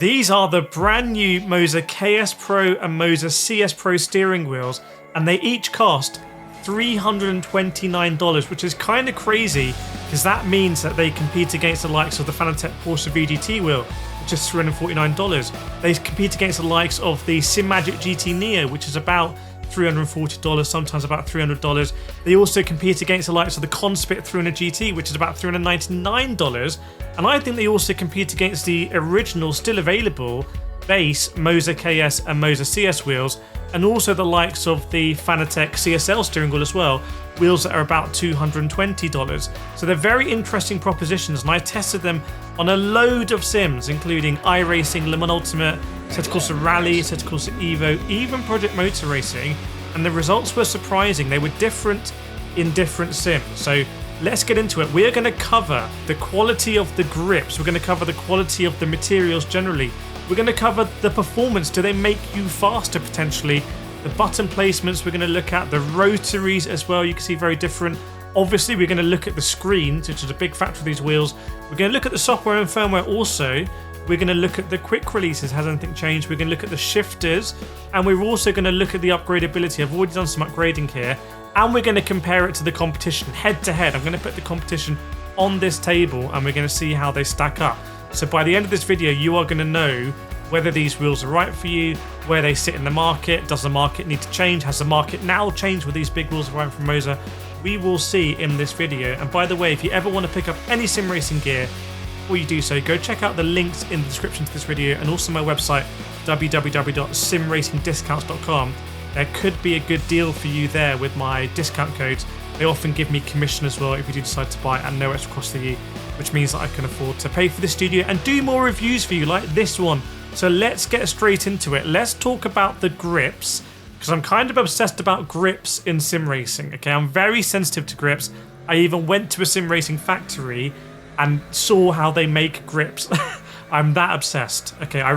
These are the brand new Moza KS Pro and Moza CS Pro steering wheels, and they each cost $329, which is kind of crazy because that means that they compete against the likes of the Fanatec Porsche VGT wheel, which is $349. They compete against the likes of the Simagic GT Neo, which is about $340, sometimes about $300. They also compete against the likes of the Conspit 300 GT, which is about $399. And I think they also compete against the original, still available, base Moza KS and Moza CS wheels, and also the likes of the Fanatec CSL steering wheel as well, wheels that are about $220. So they're very interesting propositions, and I tested them on a load of sims, including iRacing, Le Mans Ultimate, ASETEK Corsa Rally, ASETEK Corsa Evo, even Project Motor Racing, and the results were surprising. They were different in different sims. So let's get into it. We are going to cover the quality of the grips. We're going to cover the quality of the materials generally. We're going to cover the performance. Do they make you faster potentially? The button placements we're going to look at. The rotaries as well, you can see very different. Obviously, we're going to look at the screens, which is a big factor of these wheels. We're going to look at the software and firmware also. We're going to look at the quick releases. Has anything changed? We're going to look at the shifters. And we're also going to look at the upgradability. I've already done some upgrading here. And we're going to compare it to the competition head to head. I'm going to put the competition on this table and we're going to see how they stack up. So by the end of this video, you are going to know whether these wheels are right for you, where they sit in the market. Does the market need to change? Has the market now changed with these big wheels arriving from Moza? We will see in this video. And by the way, if you ever want to pick up any sim racing gear, before you do so, go check out the links in the description to this video and also my website, www.simracingdiscounts.com. There could be a good deal for you there with my discount codes. They often give me commission as well if you do decide to buy at no extra cost to you, which means that I can afford to pay for the studio and do more reviews for you like this one. So let's get straight into it. Let's talk about the grips, because I'm kind of obsessed about grips in sim racing. Okay, I'm very sensitive to grips. I even went to a sim racing factory and saw how they make grips. I'm that obsessed. Okay, I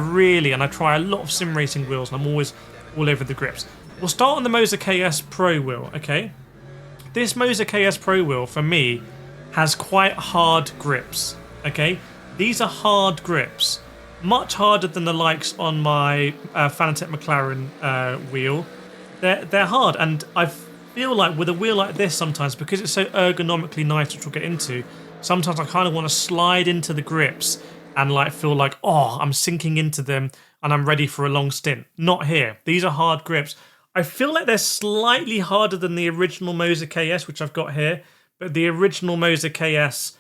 try a lot of sim racing wheels and I'm always all over the grips. We'll start on the Moza KS Pro wheel, okay? This Moza KS Pro wheel, for me, has quite hard grips, okay? These are hard grips. Much harder than the likes on my Fanatec McLaren wheel. They're hard, and I feel like with a wheel like this sometimes, because it's so ergonomically nice, which we'll get into, sometimes I kind of want to slide into the grips and like feel like, oh, I'm sinking into them and I'm ready for a long stint. Not here. These are hard grips. I feel like they're slightly harder than the original Moza KS, which I've got here, but the original Moza KS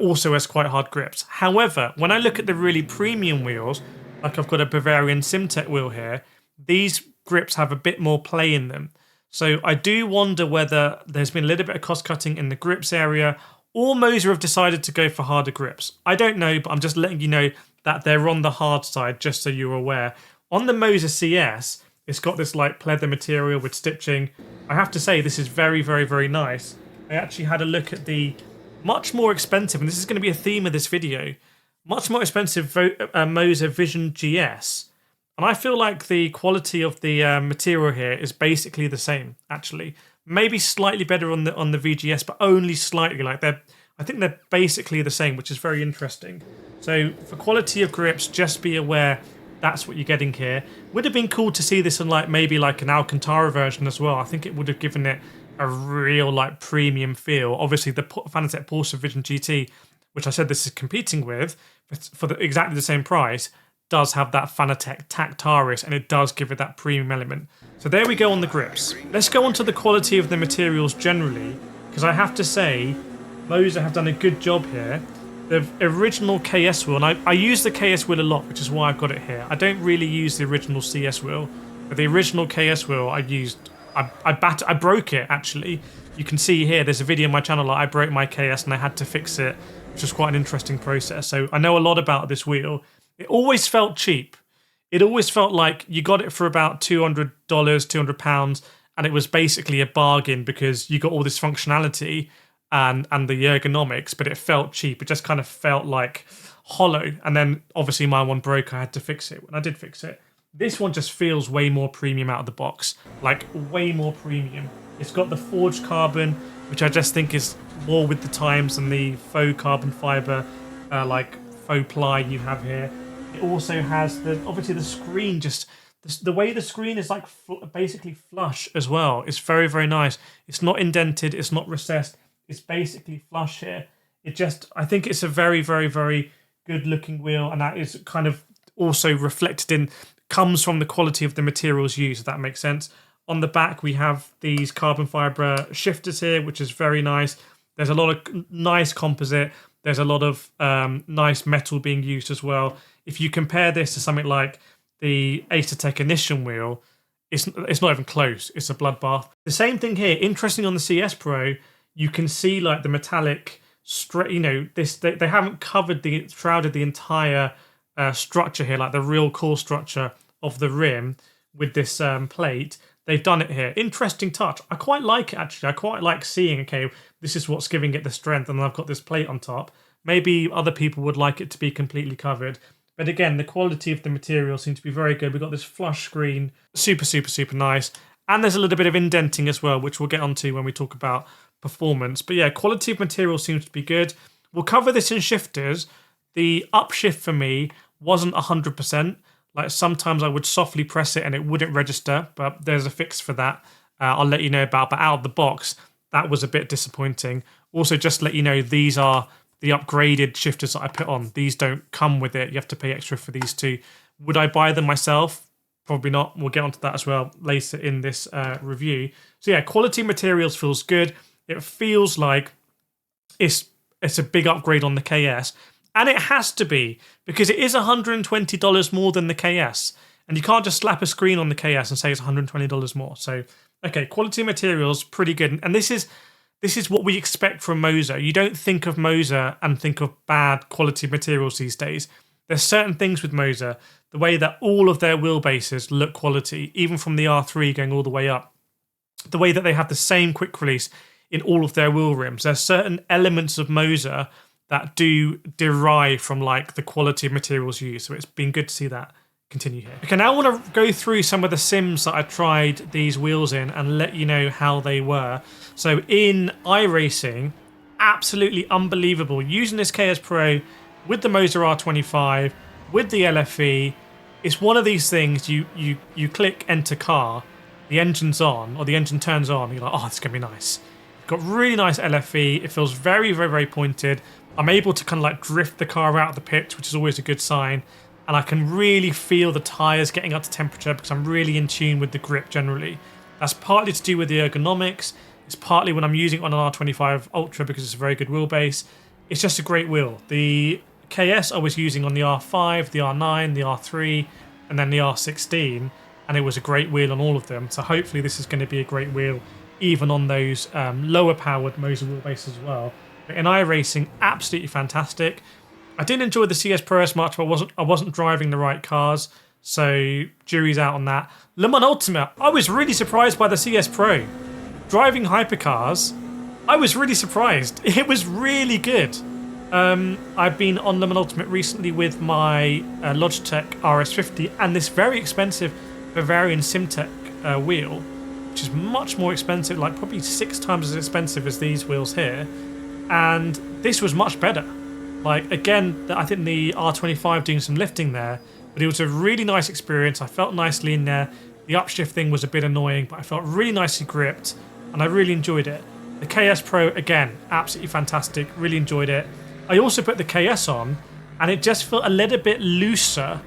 also has quite hard grips. However, when I look at the really premium wheels, like I've got a Bavarian SimTech wheel here, these grips have a bit more play in them. So I do wonder whether there's been a little bit of cost cutting in the grips area, or Moza have decided to go for harder grips. I don't know, but I'm just letting you know that they're on the hard side, just so you're aware. On the Moza CS, it's got this like pleather material with stitching. I have to say, this is very, very, very nice. I actually had a look at the much more expensive, and this is going to be a theme of this video, much more expensive Moza Vision GS. And I feel like the quality of the material here is basically the same, actually. Maybe slightly better on the VGS, but only slightly. Like I think they're basically the same, which is very interesting. So for quality of grips, just be aware that's what you're getting here. Would have been cool to see this in like maybe like an Alcantara version as well. I think it would have given it a real like premium feel. Obviously the Fanatec Porsche Vision GT, which I said this is competing with for exactly the same price, does have that Fanatec Tactaris, and it does give it that premium element. So there we go on the grips. Let's go on to the quality of the materials generally, because I have to say Moza have done a good job here. The original KS wheel, and I use the KS wheel a lot, which is why I've got it here. I don't really use the original CS wheel, but the original KS wheel I used, I broke it actually. You can see here, there's a video on my channel, I broke my KS and I had to fix it, which was quite an interesting process. So I know a lot about this wheel. It always felt cheap. It always felt like you got it for about $200, £200, and it was basically a bargain because you got all this functionality and the ergonomics, but it felt cheap. It just kind of felt like hollow. And then obviously my one broke, I had to fix it. When I did fix it, this one just feels way more premium out of the box, like way more premium. It's got the forged carbon, which I just think is more with the times than the faux carbon fiber, like faux ply you have here. It also has obviously the screen, just the way the screen is like basically flush as well. It's very, very nice. It's not indented. It's not recessed. It's basically flush here. I think it's a very, very, very good looking wheel, and that is kind of also reflected comes from the quality of the materials used, if that makes sense. On the back, we have these carbon fibre shifters here, which is very nice. There's a lot of nice composite. There's a lot of nice metal being used as well. If you compare this to something like the ASETEK Ignition wheel, it's not even close. It's a bloodbath. The same thing here. Interesting on the CS Pro, you can see like the metallic, they haven't shrouded the entire structure here, like the real core structure of the rim with this plate. They've done it here. Interesting touch. I quite like it, actually. I quite like seeing, okay, this is what's giving it the strength, and I've got this plate on top. Maybe other people would like it to be completely covered. But again, the quality of the material seems to be very good. We've got this flush screen. Super, super, super nice. And there's a little bit of indenting as well, which we'll get onto when we talk about performance. But yeah, quality of material seems to be good. We'll cover this in shifters. The upshift for me wasn't 100%. Like sometimes I would softly press it and it wouldn't register, but there's a fix for that. I'll let you know about. But out of the box, that was a bit disappointing. Also, just to let you know, these are the upgraded shifters that I put on. These don't come with it. You have to pay extra for these two. Would I buy them myself? Probably not. We'll get onto that as well later in this review. So yeah, quality materials feels good. It feels like it's a big upgrade on the KS. And it has to be, because it is $120 more than the KS. And you can't just slap a screen on the KS and say it's $120 more. So, okay, quality materials, pretty good. And this is what we expect from Moza. You don't think of Moza and think of bad quality materials these days. There's certain things with Moza, the way that all of their wheelbases look quality, even from the R3 going all the way up, the way that they have the same quick release in all of their wheel rims. There's certain elements of Moza that do derive from like the quality of materials used. So it's been good to see that continue here. Okay, now I want to go through some of the sims that I tried these wheels in and let you know how they were. So in iRacing, absolutely unbelievable. Using this KS Pro with the Moza R25, with the LFE, it's one of these things you click enter car, the engine's on, or the engine turns on, and you're like, oh, it's going to be nice. Got really nice LFE. It feels very, very, very pointed. I'm able to kind of like drift the car out of the pit, which is always a good sign. And I can really feel the tyres getting up to temperature because I'm really in tune with the grip generally. That's partly to do with the ergonomics. It's partly when I'm using it on an R25 Ultra because it's a very good wheelbase. It's just a great wheel. The KS I was using on the R5, the R9, the R3, and then the R16. And it was a great wheel on all of them. So hopefully this is going to be a great wheel even on those lower powered Moza wheelbases as well. But in iRacing, absolutely fantastic. I didn't enjoy the CS Pro as much, but I wasn't driving the right cars, so jury's out on that. Le Mans Ultimate, I was really surprised by the CS Pro. Driving hypercars, I was really surprised. It was really good. I've been on Le Mans Ultimate recently with my Logitech RS50 and this very expensive Bavarian SimTech wheel, which is much more expensive, like probably 6 times as expensive as these wheels here. And this was much better. Like, again, I think the R25 doing some lifting there, but it was a really nice experience. I felt nicely in there. The upshift thing was a bit annoying, but I felt really nicely gripped, and I really enjoyed it. The KS Pro, again, absolutely fantastic. Really enjoyed it. I also put the KS on, and it just felt a little bit looser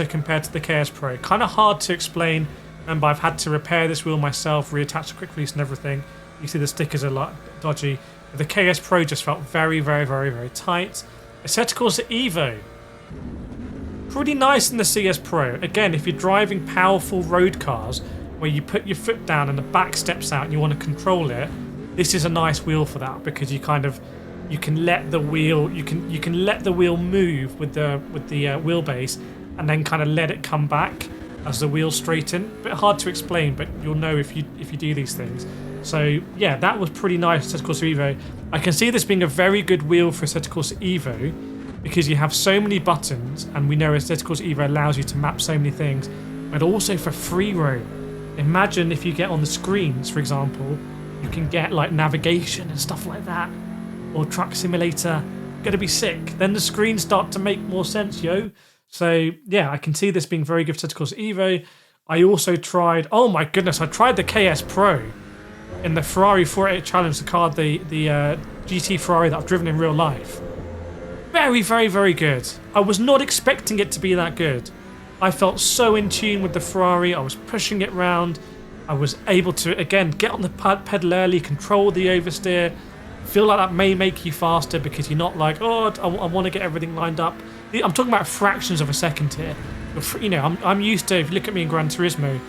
compared to the KS Pro. Kind of hard to explain. Remember, I've had to repair this wheel myself, reattach the quick release and everything. You see the stickers are like dodgy. The KS Pro just felt very, very, very, very tight. ASETEK Evo. Pretty nice in the CS Pro. Again, if you're driving powerful road cars where you put your foot down and the back steps out and you want to control it, this is a nice wheel for that because you can let the wheel move with the wheelbase and then kind of let it come back as the wheels straighten. A bit hard to explain, but you'll know if you do these things. So yeah, that was pretty nice, ASETEK Evo. I can see this being a very good wheel for ASETEK Evo because you have so many buttons, and we know ASETEK Evo allows you to map so many things, but also for free roam. Imagine if you get on the screens, for example, you can get like navigation and stuff like that, or truck simulator. going to be sick. Then the screens start to make more sense, yo. So yeah, I can see this being very good for Assetec Evo. I also tried, oh my goodness, I tried the KS Pro in the Ferrari 488 Challenge, the car, the GT Ferrari that I've driven in real life. Very, very, very good. I was not expecting it to be that good. I felt so in tune with the Ferrari. I was pushing it round. I was able to, again, get on the pedal early, control the oversteer. Feel like that may make you faster because you're not like, oh, I want to get everything lined up. I'm talking about fractions of a second here. You know, I'm used to, if you look at me in Gran Turismo,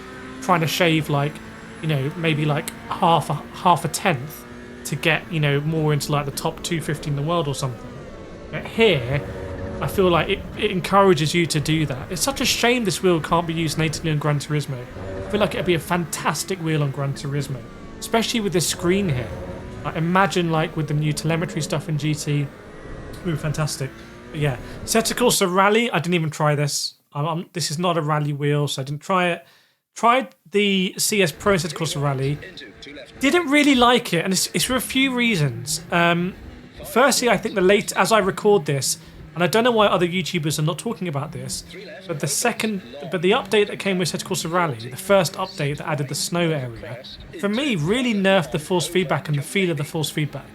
trying to shave like, you know, maybe like half a tenth to get, you know, more into like the top 250 in the world or something. But here, I feel like it encourages you to do that. It's such a shame this wheel can't be used natively on Gran Turismo. I feel like it'd be a fantastic wheel on Gran Turismo, especially with this screen here. Like, imagine like with the new telemetry stuff in GT, it would be fantastic. But yeah, Assetec Rally, I didn't even try this. This is not a rally wheel, so I didn't try it. Tried the CS Pro Assetec Rally, didn't really like it, and it's for a few reasons. Firstly, I think as I record this, and I don't know why other YouTubers are not talking about this, but the update that came with Assetec Rally, the first update that added the snow area, for me really nerfed the force feedback and the feel of the force feedback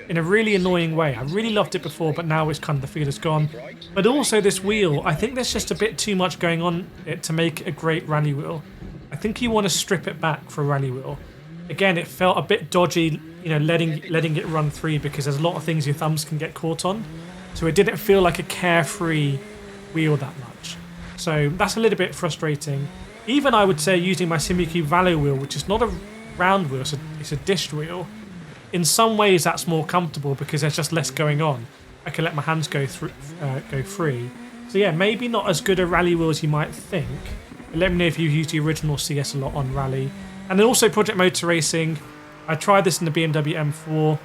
in a really annoying way. I really loved it before, but now it's kind of the feel is gone. But also this wheel, I think there's just a bit too much going on it to make it a great rally wheel. I think you want to strip it back for a rally wheel. Again, it felt a bit dodgy, you know, letting it run free because there's a lot of things your thumbs can get caught on. So it didn't feel like a carefree wheel that much. So that's a little bit frustrating. Even I would say using my SIMUCUBE Valo wheel, which is not a round wheel, it's a dished wheel. In some ways that's more comfortable because there's just less going on. I can let my hands go free. So yeah, maybe not as good a rally wheel as you might think. But let me know if you've used the original CS a lot on rally. And then also Project Motor Racing. I tried this in the BMW M4.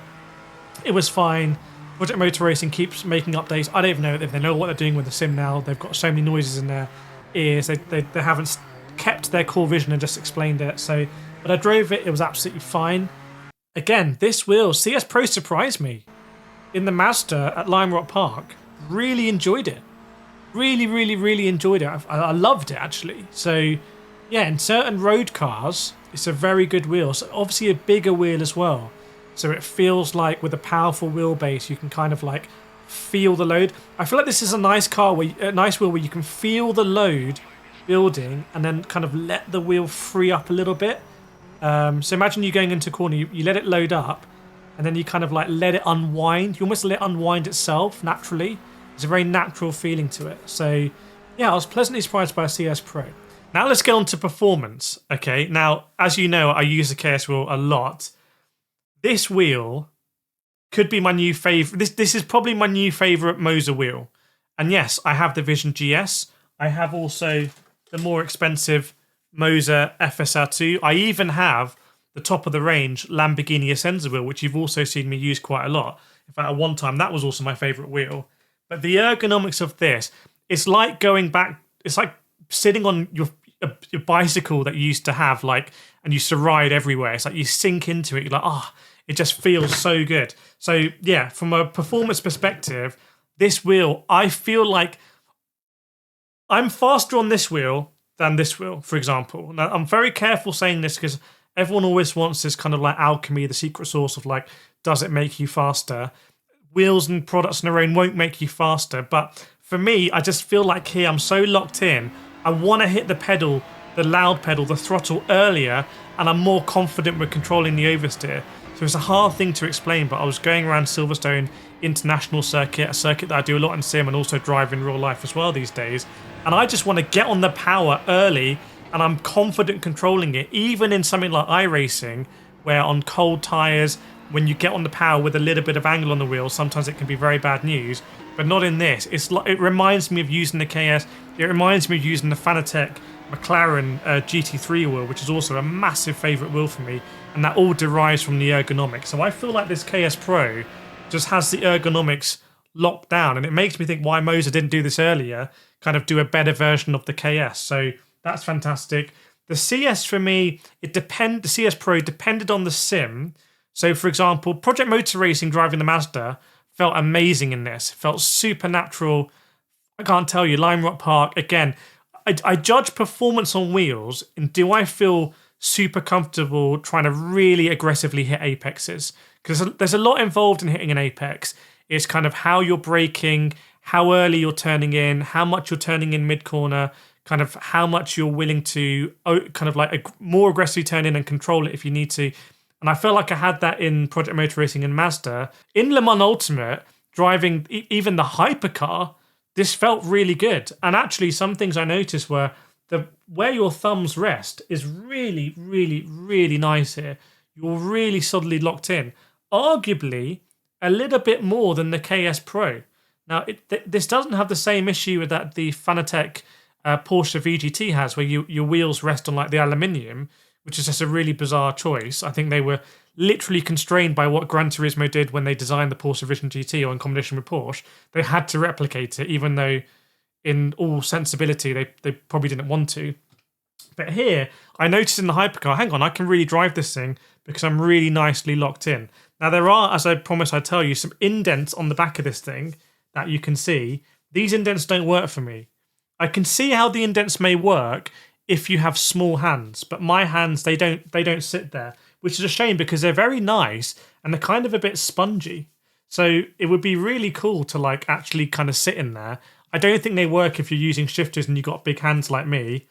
It was fine. Project Motor Racing keeps making updates. I don't even know if they know what they're doing with the sim now. They've got so many noises in their ears. They haven't kept their core vision and just explained it. So, but I drove it. It was absolutely fine. Again, this wheel, CS Pro surprised me. In the Mazda at Lime Rock Park, really enjoyed it. Really, really, really enjoyed it. I loved it, actually. So, yeah, in certain road cars, it's a very good wheel. So obviously a bigger wheel as well. So it feels like with a powerful wheelbase, you can kind of like feel the load. I feel like this is a nice car, a nice wheel where you can feel the load building and then kind of let the wheel free up a little bit. So imagine you going into a corner, you let it load up, and then you kind of like let it unwind. You almost let it unwind itself naturally. It's a very natural feeling to it. So yeah, I was pleasantly surprised by a CS Pro. Now let's get on to performance. Okay, now as you know, I use the KS wheel a lot. This wheel could be my new favorite. This is probably my new favorite Moza wheel. And yes, I have the Vision GS. I have also the more expensive Moza FSR2. I even have the top of the range Lamborghini Essenza wheel, which you've also seen me use quite a lot. In fact, at one time, that was also my favorite wheel. But the ergonomics of this, it's like going back, it's like sitting on your bicycle that you used to have, like, and you used to ride everywhere. It's like you sink into it, you're like, oh, it just feels so good. So yeah, from a performance perspective, this wheel, I feel like I'm faster on this wheel than this wheel, for example. Now, I'm very careful saying this because everyone always wants this kind of like alchemy, the secret sauce of like, does it make you faster? Wheels and products on their own won't make you faster. But for me, I just feel like here I'm so locked in. I want to hit the pedal, the loud pedal, the throttle earlier, and I'm more confident with controlling the oversteer. So it's a hard thing to explain, but I was going around Silverstone International Circuit, a circuit that I do a lot in sim and also drive in real life as well these days. And I just want to get on the power early, and I'm confident controlling it, even in something like iRacing, where on cold tyres, when you get on the power with a little bit of angle on the wheel, sometimes it can be very bad news. But not in this. It's like, it reminds me of using the KS. It reminds me of using the Fanatec McLaren GT3 wheel, which is also a massive favourite wheel for me. And that all derives from the ergonomics. So I feel like this KS Pro just has the ergonomics locked down. And it makes me think why Moza didn't do this earlier, kind of do a better version of the KS. So that's fantastic. The CS for me, the CS Pro depended on the sim. So for example, Project Motor Racing driving the Mazda felt amazing in this. Felt supernatural. I can't tell you. Lime Rock Park, again, I judge performance on wheels, and do I feel super comfortable trying to really aggressively hit apexes? Because there's a lot involved in hitting an apex. It's kind of how you're braking, how early you're turning in, how much you're turning in mid-corner, kind of how much you're willing to kind of like more aggressively turn in and control it if you need to. And I felt like I had that in Project Motor Racing and Mazda. In Le Mans Ultimate, driving even the hypercar, this felt really good. And actually, some things I noticed were where your thumbs rest is really, really, really nice here. You're really solidly locked in. Arguably, a little bit more than the KS Pro. Now, this doesn't have the same issue that the Fanatec Porsche VGT has, where your wheels rest on like the aluminium, which is just a really bizarre choice. I think they were literally constrained by what Gran Turismo did when they designed the Porsche Vision GT or in combination with Porsche. They had to replicate it, even though in all sensibility they probably didn't want to. But here, I noticed in the hypercar, hang on, I can really drive this thing because I'm really nicely locked in. Now there are, as I promised I'd tell you, some indents on the back of this thing that you can see. These indents don't work for me. I can see how the indents may work if you have small hands, but my hands, they don't sit there, which is a shame because they're very nice and they're kind of a bit spongy. So it would be really cool to like actually kind of sit in there. I don't think they work if you're using shifters and you've got big hands like me,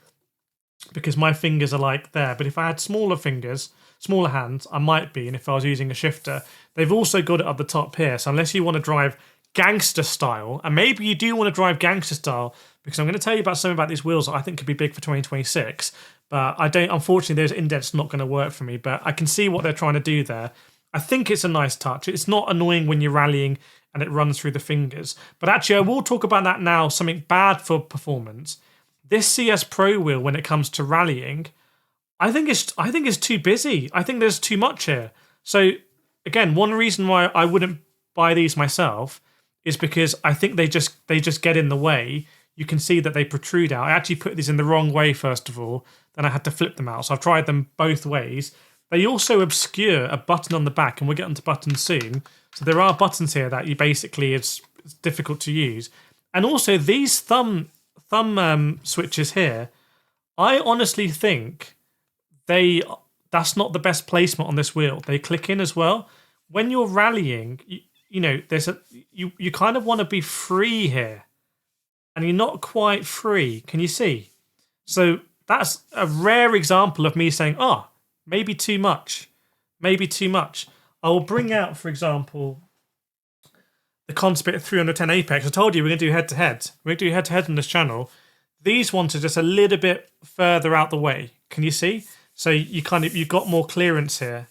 because my fingers are like there. But if I had smaller fingers, smaller hands, I might be. And if I was using a shifter, they've also got it at the top here. So unless you want to drive gangster style, and maybe you do want to drive gangster style, because I'm going to tell you about something about these wheels that I think could be big for 2026. But I don't, unfortunately, those indents not going to work for me. But I can see what they're trying to do there. I think it's a nice touch. It's not annoying when you're rallying and it runs through the fingers. But actually, I will talk about that now, something bad for performance. This CS Pro wheel, when it comes to rallying, I think it's too busy. I think there's too much here. So again, one reason why I wouldn't buy these myself is because I think they just get in the way. You can see that they protrude out. I actually put these in the wrong way, first of all. Then I had to flip them out. So I've tried them both ways. They also obscure a button on the back, and we'll get onto buttons soon. So there are buttons here that you basically, it's difficult to use. And also these thumb switches here, I honestly think that's not the best placement on this wheel. They click in as well. When you're rallying, you know, you kind of want to be free here, and you're not quite free. Can you see? So that's a rare example of me saying, oh, maybe too much. Maybe too much. I will bring out, for example, the Conspit 310 Apex. I told you we're going to do head-to-head. We're going to do head-to-head on this channel. These ones are just a little bit further out the way. Can you see? So you've got more clearance here.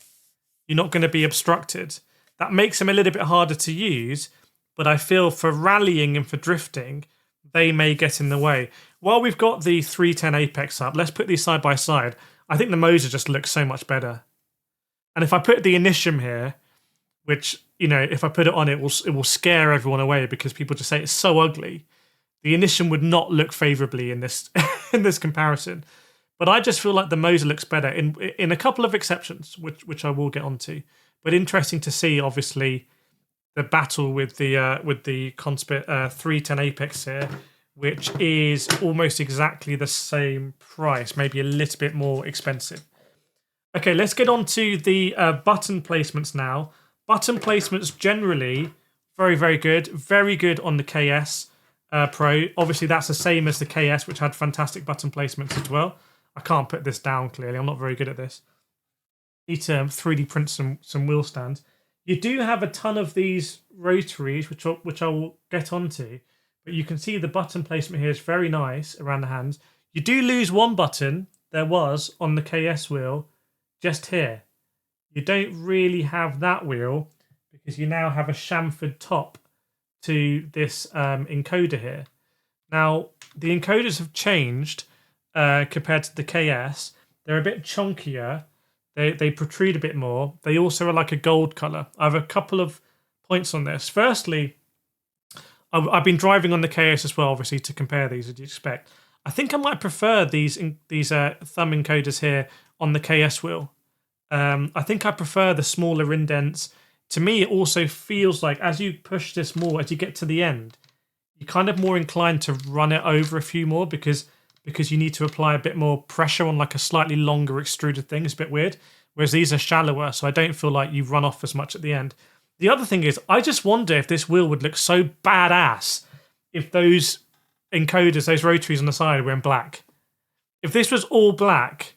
You're not going to be obstructed. That makes them a little bit harder to use, but I feel for rallying and for drifting, they may get in the way. While we've got the 310 Apex up, let's put these side by side. I think the Moza just looks so much better. And if I put the Initium here, which, you know, if I put it on, it will scare everyone away because people just say it's so ugly. The Initium would not look favourably in this in this comparison. But I just feel like the Moza looks better in a couple of exceptions, which I will get onto. But interesting to see, obviously, the battle with the Conspit 310 Apex here, which is almost exactly the same price, maybe a little bit more expensive. Okay, let's get on to the button placements now. Button placements generally very, very good. Very good on the KS Pro. Obviously, that's the same as the KS, which had fantastic button placements as well. I can't put this down, clearly. I'm not very good at this. Need to 3D print some wheel stands. You do have a ton of these rotaries, which I will get onto. But you can see the button placement here is very nice around the hands. You do lose one button. There was on the KS wheel, just here. You don't really have that wheel because you now have a chamfered top to this encoder here. Now, the encoders have changed compared to the KS. They're a bit chunkier. They protrude a bit more. They also are like a gold colour. I have a couple of points on this. Firstly, I've been driving on the KS as well, obviously, to compare these, as you'd expect. I think I might prefer these thumb encoders here on the KS wheel. I think I prefer the smaller indents to me, it also feels like as you push this more, as you get to the end, you're kind of more inclined to run it over a few more because you need to apply a bit more pressure on like a slightly longer extruded thing. It's a bit weird. Whereas these are shallower, so I don't feel like you run off as much at the end. The other thing is, I just wonder if this wheel would look so badass if those encoders, those rotaries on the side were in black. If this was all black,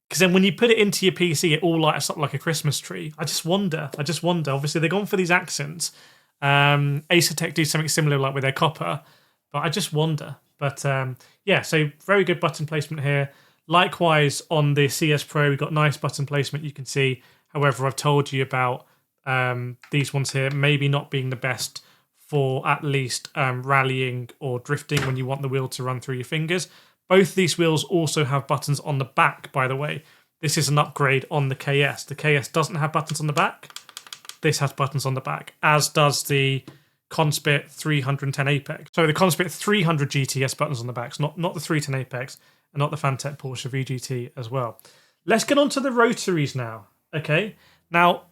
because then when you put it into your PC, it all lights up like a Christmas tree. I just wonder. Obviously, they've gone for these accents. ASETEK do something similar like with their copper, but I just wonder. But yeah, so very good button placement here. Likewise, on the CS Pro, we've got nice button placement, you can see. However, I've told you about these ones here maybe not being the best for at least rallying or drifting when you want the wheel to run through your fingers. Both these wheels also have buttons on the back, by the way. This is an upgrade on the KS. The KS doesn't have buttons on the back. This has buttons on the back, as does the Conspit 310 Apex. So the Conspit 300 GT has buttons on the backs, not the 310 Apex, and not the Fanatec Porsche VGT as well. Let's get on to the rotaries now, okay? Now,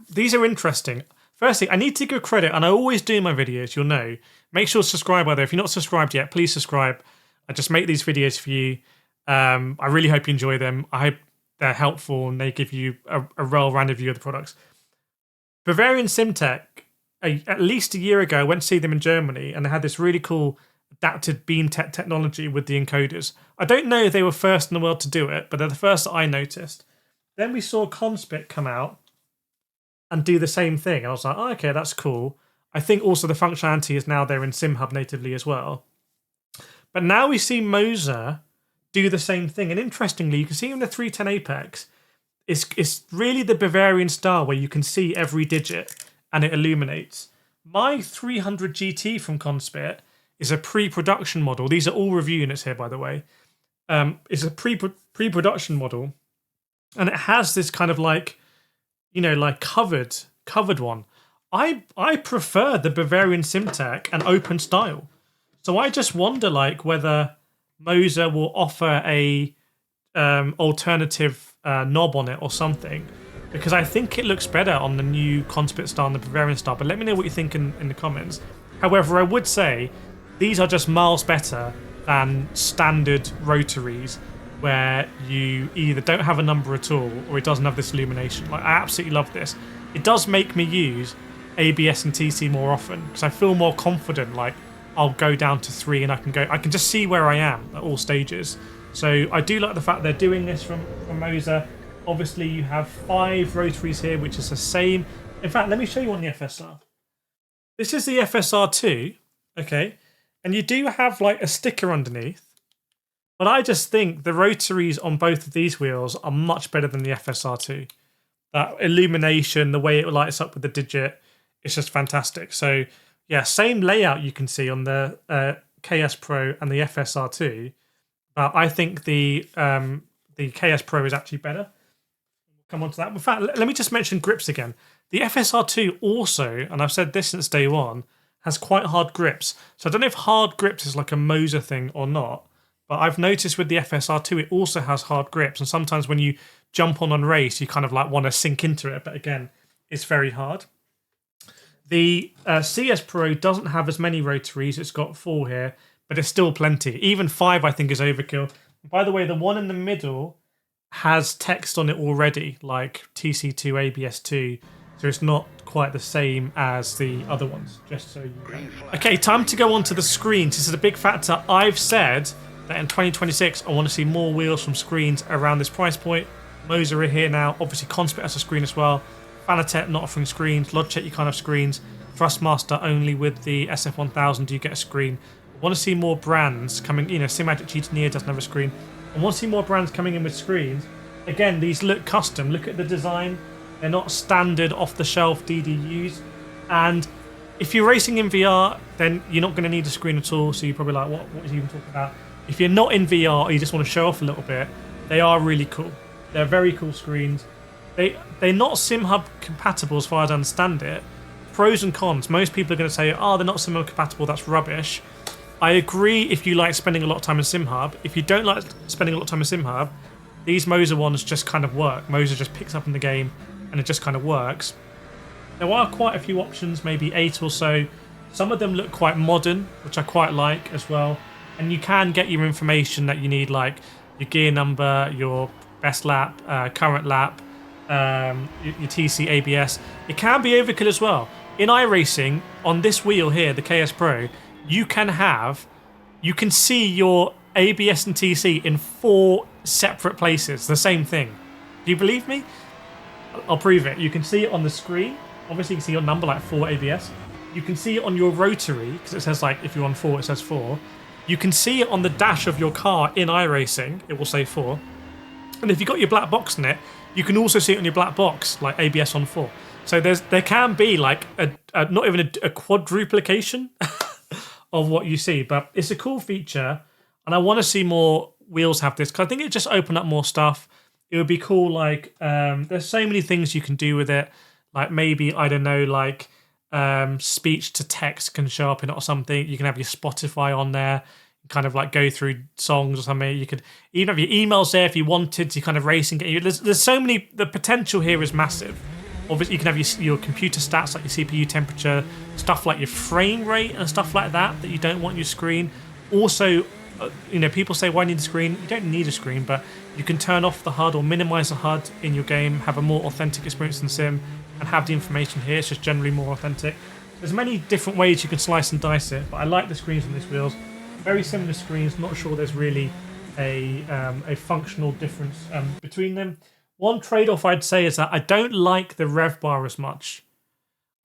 these are interesting. Firstly, I need to give credit, and I always do in my videos, you'll know. Make sure to subscribe, by the way. If you're not subscribed yet, please subscribe. I just make these videos for you. I really hope you enjoy them. I hope they're helpful and they give you a well-rounded view of the products. Bavarian SimTech, at least a year ago, I went to see them in Germany, and they had this really cool adapted beam technology with the encoders. I don't know if they were first in the world to do it, but they're the first that I noticed. Then we saw Conspit come out and do the same thing. And I was like, oh, okay, that's cool. I think also the functionality is now there in SimHub natively as well. But now we see Moza do the same thing. And interestingly, you can see in the 310 Apex, it's really the Bavarian style where you can see every digit and it illuminates. My 300 GT from Conspit is a pre-production model. These are all review units here, by the way. It's a pre-production model. And it has this kind of like, you know, like covered one. I prefer the Bavarian SimTech and open style. So I just wonder like whether Moza will offer a alternative knob on it or something, because I think it looks better on the new Conspit style and the Bavarian style. But let me know what you think in the comments. However, I would say these are just miles better than standard rotaries where you either don't have a number at all or it doesn't have this illumination. Like, I absolutely love this. It does make me use ABS and TC more often because I feel more confident. Like, I'll go down to 3 and I can just see where I am at all stages. So I do like the fact they're doing this from Moza. Obviously, you have 5 rotaries here, which is the same. In fact, let me show you on the FSR. This is the FSR2, okay? And you do have like a sticker underneath. But I just think the rotaries on both of these wheels are much better than the FSR2. That illumination, the way it lights up with the digit, it's just fantastic. So yeah, same layout you can see on the KS Pro and the FSR2. But I think the KS Pro is actually better. We'll come on to that. In fact, let me just mention grips again. The FSR2 also, and I've said this since day one, has quite hard grips. So I don't know if hard grips is like a Moza thing or not. But I've noticed with the FSR2, it also has hard grips. And sometimes when you jump on race, you kind of like want to sink into it. But again, it's very hard. The CS Pro doesn't have as many rotaries. It's got 4 here, but it's still plenty. Even 5, I think, is overkill. By the way, the one in the middle has text on it already, like TC2, ABS2. So it's not quite the same as the other ones, just so you know. Okay, time to go on to the screens. This is a big factor. I've said that in 2026, I want to see more wheels from screens around this price point. Moza are here now. Obviously, Conspit has a screen as well. Fanatec not offering screens. LOGITECH, you can't have screens. THRUSTMASTER only with the SF1000 do you get a screen. I want to see more brands coming. You know, Simagic GT Neo doesn't have a screen. I want to see more brands coming in with screens. Again, these look custom. Look at the design. They're not standard off-the-shelf DDUs. And if you're racing in VR, then you're not going to need a screen at all. So you're probably like, what is he even talking about? If you're not in VR or you just want to show off a little bit, they are really cool. They're very cool screens. They're not SimHub compatible as far as I understand it. Pros and cons. Most people are going to say, oh, they're not SimHub compatible, that's rubbish. I agree if you like spending a lot of time in SimHub. If you don't like spending a lot of time in SimHub, these Moza ones just kind of work. Moza just picks up in the game and it just kind of works. There are quite a few options, maybe 8 or so. Some of them look quite modern, which I quite like as well. And you can get your information that you need, like your gear number, your best lap, current lap, your TC ABS. It can be overkill as well. In iRacing, on this wheel here, the KS Pro, you can see your ABS and TC in 4 separate places, the same thing. Do you believe me? I'll prove it. You can see it on the screen. Obviously, you can see your number, like 4 ABS. You can see it on your rotary, because it says, like, if you're on 4, it says 4. You can see it on the dash of your car in iRacing. It will say 4. And if you've got your black box in it, you can also see it on your black box, like ABS on 4. So there can be, like, not even a quadruplication of what you see. But it's a cool feature, and I want to see more wheels have this, because I think it just open up more stuff. It would be cool, like, there's so many things you can do with it. Like, maybe, I don't know, like, speech to text can show up in it or something. You can have your Spotify on there, kind of like go through songs or something. You could even have your emails there if you wanted to kind of race and get you. There's so many. The potential here is massive. Obviously, you can have your computer stats like your CPU temperature, stuff like your frame rate and stuff like that you don't want your screen. Also, people say, why need a screen? You don't need a screen, but you can turn off the HUD or minimize the HUD in your game, have a more authentic experience in Sim, and have the information here. It's just generally more authentic. There's many different ways you can slice and dice it, but I like the screens on these wheels. Very similar screens. Not sure there's really a functional difference between them. One trade-off I'd say is that I don't like the rev bar as much.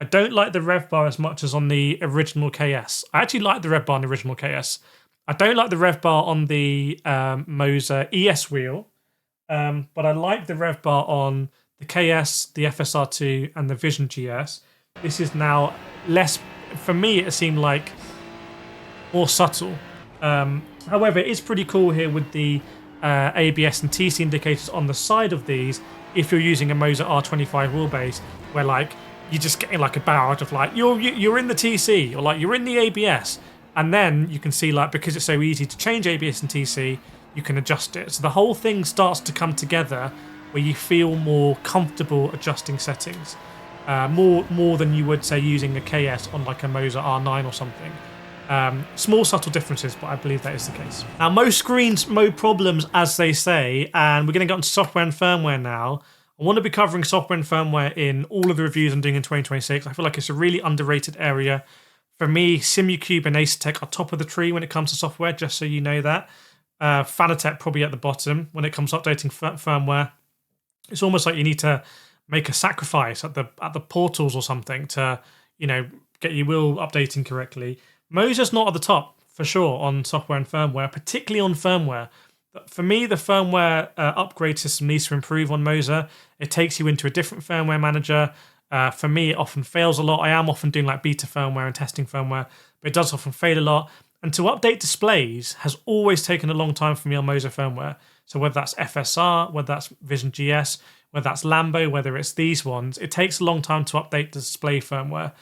I don't like the rev bar as much as on the original KS. I actually like the rev bar on the original KS. I don't like the rev bar on the Moza ES wheel, but I like the rev bar on the KS, the FSR2, and the Vision GS. This is now less, for me, it seemed like more subtle. However, it's pretty cool here with the ABS and TC indicators on the side of these. If you're using a Moza R25 wheelbase, where like you're just getting like a barrage of like you're in the TC or like you're in the ABS, and then you can see like because it's so easy to change ABS and TC, you can adjust it. So the whole thing starts to come together where you feel more comfortable adjusting settings, more than you would say using a KS on like a Moza R9 or something. Small subtle differences, but I believe that is the case. Now, most screens, no problems, as they say, and we're going to get onto software and firmware now. I want to be covering software and firmware in all of the reviews I'm doing in 2026. I feel like it's a really underrated area. For me, SIMUCUBE and ASETEK are top of the tree when it comes to software, just so you know that. Fanatec probably at the bottom when it comes to updating firmware. It's almost like you need to make a sacrifice at the portals or something to, get your wheel updating correctly. Moza's not at the top, for sure, on software and firmware, particularly on firmware. But for me, the firmware upgrade system needs to improve on Moza. It takes you into a different firmware manager. For me, it often fails a lot. I am often doing like beta firmware and testing firmware, but it does often fail a lot. And to update displays has always taken a long time for me on Moza firmware. So whether that's FSR, whether that's Vision GS, whether that's Lambo, whether it's these ones, it takes a long time to update the display firmware.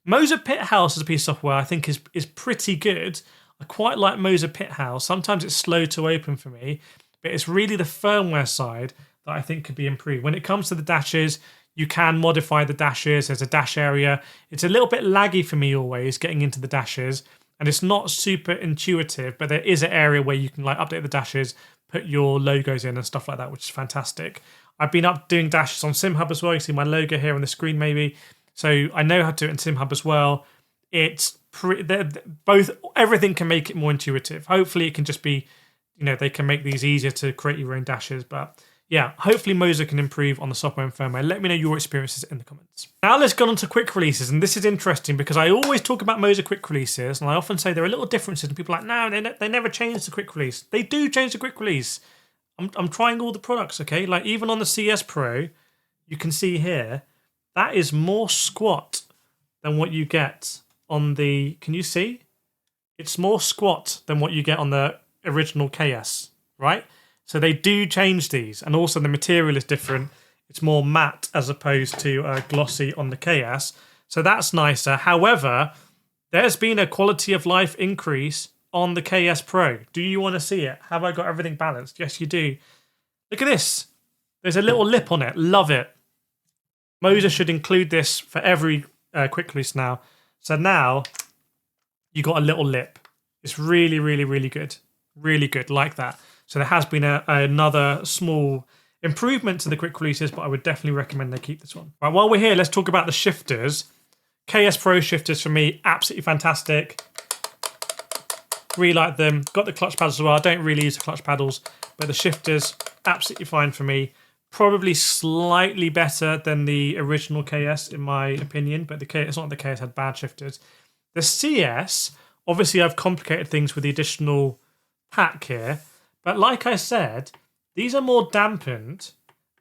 Moza Pit House as a piece of software I think is pretty good. I quite like Moza Pit House. Sometimes it's slow to open for me, but it's really the firmware side that I think could be improved. When it comes to the dashes, you can modify the dashes. There's a dash area. It's a little bit laggy for me always getting into the dashes, and it's not super intuitive, but there is an area where you can like update the dashes, put your logos in and stuff like that, which is fantastic. I've been up doing dashes on SimHub as well. You see my logo here on the screen maybe. So I know how to do it in SimHub as well. It's both, everything can make it more intuitive. Hopefully it can just be, they can make these easier to create your own dashes. But yeah, hopefully Moza can improve on the software and firmware. Let me know your experiences in the comments. Now let's go on to quick releases. And this is interesting because I always talk about Moza quick releases. And I often say there are little differences. And people are like, no, they never change the quick release. They do change the quick release. I'm trying all the products, okay? Like even on the CS Pro, you can see here, that is more squat than what you get on the... Can you see? It's more squat than what you get on the original KS, right? So they do change these. And also the material is different. It's more matte as opposed to glossy on the KS. So that's nicer. However, there's been a quality of life increase on the KS Pro. Do you want to see it? Have I got everything balanced? Yes, you do. Look at this. There's a little lip on it. Love it. Moza should include this for every quick release now. So now you got a little lip. It's really, really, really good. Really good, like that. So there has been another small improvement to the quick releases, but I would definitely recommend they keep this one. Right, while we're here, let's talk about the shifters. KS Pro shifters for me, absolutely fantastic. Really like them. Got the clutch paddles as well. I don't really use the clutch paddles, but the shifters, absolutely fine for me. Probably slightly better than the original KS in my opinion, but it's not that the KS had bad shifters. The CS, obviously I've complicated things with the additional pack here, but like I said, these are more dampened,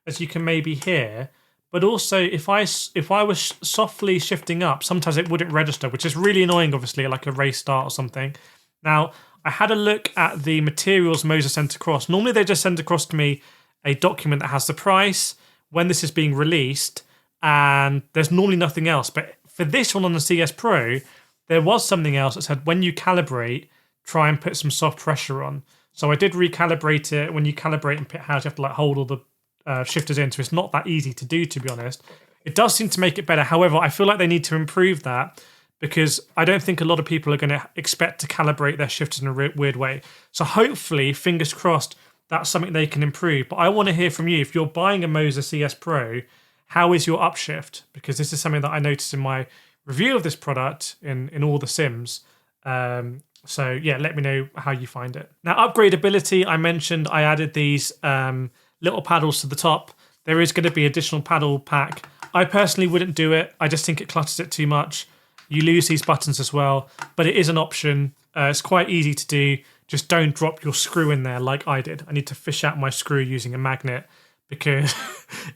as you can maybe hear, but also if I was softly shifting up, sometimes it wouldn't register, which is really annoying, obviously, like a race start or something. Now, I had a look at the materials Moza sent across. Normally they just send across to me a document that has the price, when this is being released, and there's normally nothing else. But for this one on the CS Pro, there was something else that said when you calibrate, try and put some soft pressure on. So I did recalibrate it. When you calibrate and put house, you have to like hold all the shifters in, so it's not that easy to do, to be honest. It does seem to make it better. However, I feel like they need to improve that, because I don't think a lot of people are going to expect to calibrate their shifters in a weird way. So hopefully, fingers crossed, that's something they can improve. But I want to hear from you. If you're buying a Moza CS Pro, how is your upshift? Because this is something that I noticed in my review of this product in all the sims. So yeah, let me know how you find it. Now, upgradability, I mentioned I added these little paddles to the top. There is going to be additional paddle pack. I personally wouldn't do it. I just think it clutters it too much. You lose these buttons as well, but it is an option. It's quite easy to do. Just don't drop your screw in there like I did. I need to fish out my screw using a magnet because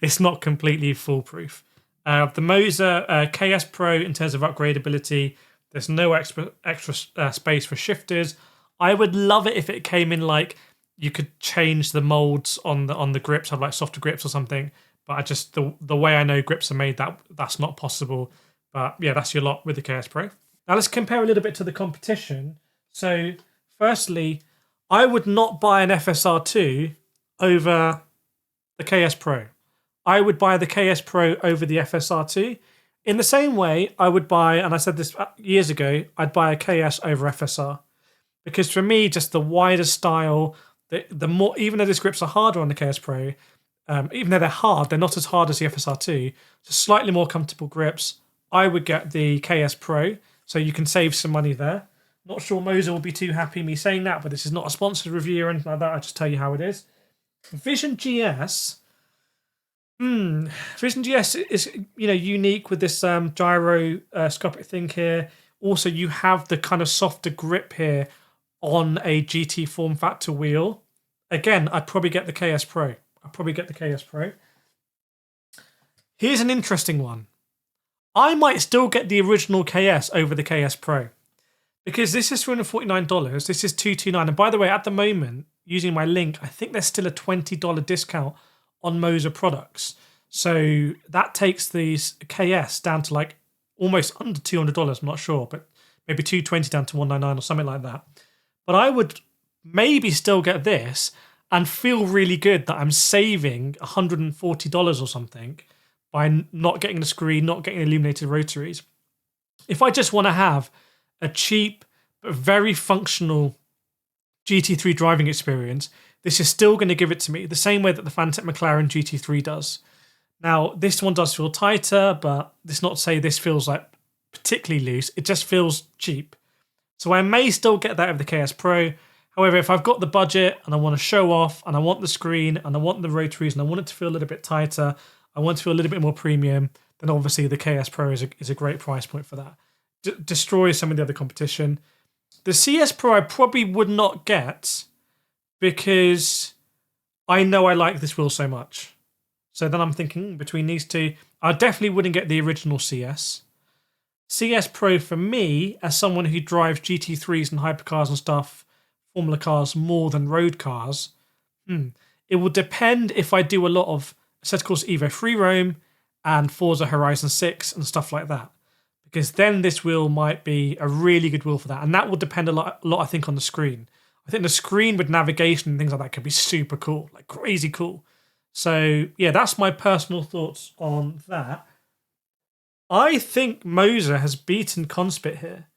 it's not completely foolproof. The Moza KS Pro, in terms of upgradability, there's no extra space for shifters. I would love it if it came in like you could change the molds on the grips, have like softer grips or something. But I just the way I know grips are made, that's not possible. But yeah, that's your lot with the KS Pro. Now let's compare a little bit to the competition. So firstly, I would not buy an FSR2 over the KS Pro. I would buy the KS Pro over the FSR2. In the same way, I would buy, and I said this years ago, I'd buy a KS over FSR. Because for me, just the wider style, the more, even though these grips are harder on the KS Pro, even though they're hard, they're not as hard as the FSR2. So slightly more comfortable grips. I would get the KS Pro, so you can save some money there. Not sure Moza will be too happy me saying that, but this is not a sponsored review or anything like that. I just tell you how it is. Vision GS. Vision GS is unique with this gyroscopic thing here. Also, you have the kind of softer grip here on a GT form factor wheel. Again, I'd probably get the KS Pro. Here's an interesting one. I might still get the original KS over the KS Pro, because this is $349. This is $229. And by the way, at the moment, using my link, I think there's still a $20 discount on Moza products. So that takes these KS down to like almost under $200. I'm not sure, but maybe $220 down to $199 or something like that. But I would maybe still get this and feel really good that I'm saving $140 or something by not getting the screen, not getting illuminated rotaries. If I just want to have a cheap but very functional GT3 driving experience, this is still going to give it to me the same way that the Fanatec McLaren GT3 does. Now, this one does feel tighter, but it's not to say this feels like particularly loose. It just feels cheap. So I may still get that over the KS Pro. However, if I've got the budget and I want to show off and I want the screen and I want the rotaries and I want it to feel a little bit tighter, I want to feel a little bit more premium, then obviously the KS Pro is a great price point for that. Destroys some of the other competition. The CS Pro I probably would not get because I know I like this wheel so much. So then I'm thinking between these two, I definitely wouldn't get the original CS. CS Pro for me, as someone who drives GT3s and hypercars and stuff, Formula cars more than road cars, it will depend if I do a lot of ASETEK Evo Free Roam and Forza Horizon 6 and stuff like that. Because then this wheel might be a really good wheel for that. And that will depend a lot, I think, on the screen. I think the screen with navigation and things like that could be super cool, like crazy cool. So, yeah, that's my personal thoughts on that. I think Moza has beaten Conspit here,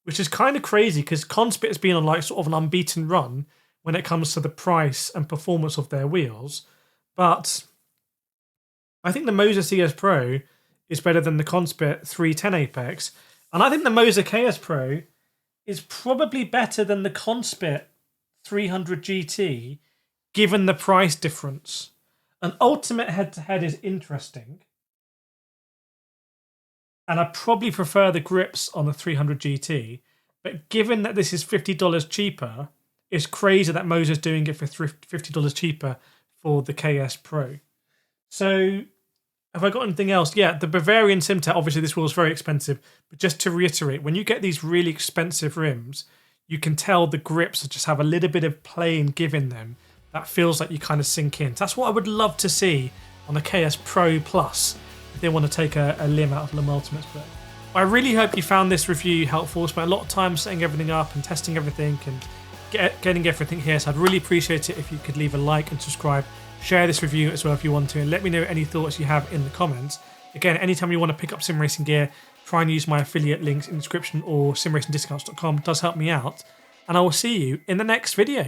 which is kind of crazy because Conspit has been on like sort of an unbeaten run when it comes to the price and performance of their wheels. But I think the Moza CS Pro is better than the Conspit 310 Apex. And I think the Moza KS Pro is probably better than the Conspit 300 GT, given the price difference. An ultimate head-to-head is interesting. And I probably prefer the grips on the 300 GT. But given that this is $50 cheaper, it's crazy that Moza's doing it for $50 cheaper for the KS Pro. So, have I got anything else? Yeah, the Bavarian SimTech, obviously this wheel is very expensive. But just to reiterate, when you get these really expensive rims, you can tell the grips just have a little bit of play and give in them. That feels like you kind of sink in. That's what I would love to see on the KS Pro Plus if they want to take a limb out of Lim Ultimate's play. I really hope you found this review helpful. I spent a lot of time setting everything up and testing everything and getting everything here. So I'd really appreciate it if you could leave a like and subscribe. Share this review as well if you want to, and let me know any thoughts you have in the comments. Again, anytime you want to pick up sim racing gear, try and use my affiliate links in the description or simracingdiscounts.com. It does help me out. And I will see you in the next video.